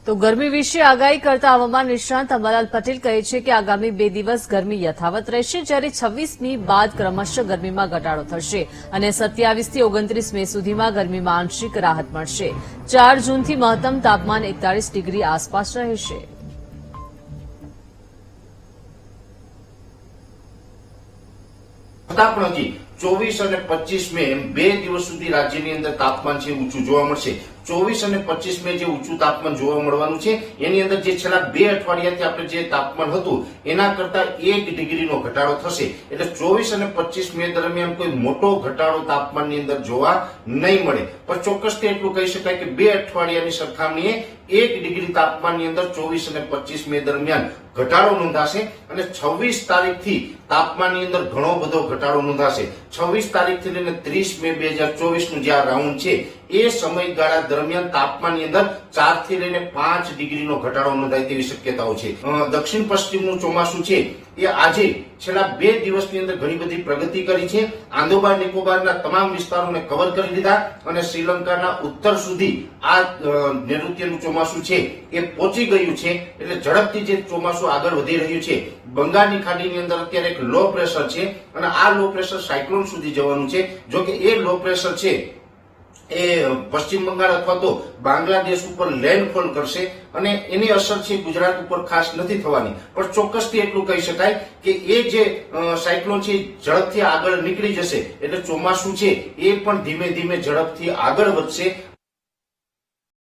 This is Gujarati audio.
તો ગરમી વિશે આગાહી કરતા હવામાન નિષ્ણાંત અંબાલાલ પટેલ કહે છે કે આગામી 2 દિવસ ગરમી યથાવત રહેશે, જ્યારે 26મી બાદ ક્રમશઃ ગરમીમાં ઘટાડો થશે અને 27 થી 29 મે સુધીમાં ગરમીમાં આંશિક રાહત મળશે। 4 જૂનથી મહત્તમ તાપમાન 41 ડિગ્રી આસપાસ રહેશે। પણ હજી 24 અને 25 મે 2 દિવસ સુધી રાજ્યની અંદર તાપમાન છે ઊંચું જોવા મળશે। 24 અને 25 મે જે ઊંચું તાપમાન જોવા મળવાનું છે એની અંદર જે છેલ્લા 2 અઠવાડિયાથી આપણે જે તાપમાન હતું એના કરતા 1 ડિગ્રીનો ઘટાડો થશે। એટલે 24 અને 25 મે દરમિયાન કોઈ મોટો ઘટાડો તાપમાનની અંદર જોવા નહીં મળે, પણ ચોક્કસથી એટલું કહી શકાય કે 2 અઠવાડિયાની સરખામણીએ 1 ડિગ્રી તાપમાનની અંદર 24 અને 25 મે દરમિયાન ઘટાડો નોંધાશે અને 26 તારીખથી તાપમાનની અંદર ઘણો બધો ઘટાડો નોંધાશે। 26 તારીખથી લઈને 30 મે 2024 નું જે આ રાઉન્ડ છે એ સમયગાળા દરમિયાન તાપમાનની અંદર 4 થી લઈને 5 ડિગ્રીનો ઘટાડો નોંધાય તેવી શક્યતાઓ છે। દક્ષિણ પશ્ચિમનું ચોમાસું છે એ આજે છેલ્લા 2 દિવસની અંદર ઘણી બધી પ્રગતિ કરી છે। આંદોબાર નિકોબારના તમામ વિસ્તારોને કવર કરી લીધા અને શ્રીલંકાના ઉત્તર સુધી આ નૈઋત્યનું ચોમાસું છે એ પહોંચી ગયું છે। એટલે ઝડપથી જે ચોમાસું આગળ વધી રહ્યું છે। બંગાળની ખાડીની અંદર અત્યારે એક લો પ્રેશર છે અને આ લો પ્રેશર સાયક્લોન સુધી જવાનું છે। જો કે એ લો પ્રેશર છે એ પશ્ચિમ બંગાળ અથવા તો બાંગ્લાદેશ ઉપર લેન્ડફોલ કરશે અને એની અસર છે ગુજરાત ઉપર ખાસ નથી થવાની, પણ ચોક્કસથી એટલું કહી શકાય કે એ જે સાયક્લોન છે ઝડપથી આગળ નીકળી જશે એટલે ચોમાસું છે એ પણ ધીમે ધીમે ઝડપથી આગળ વધશે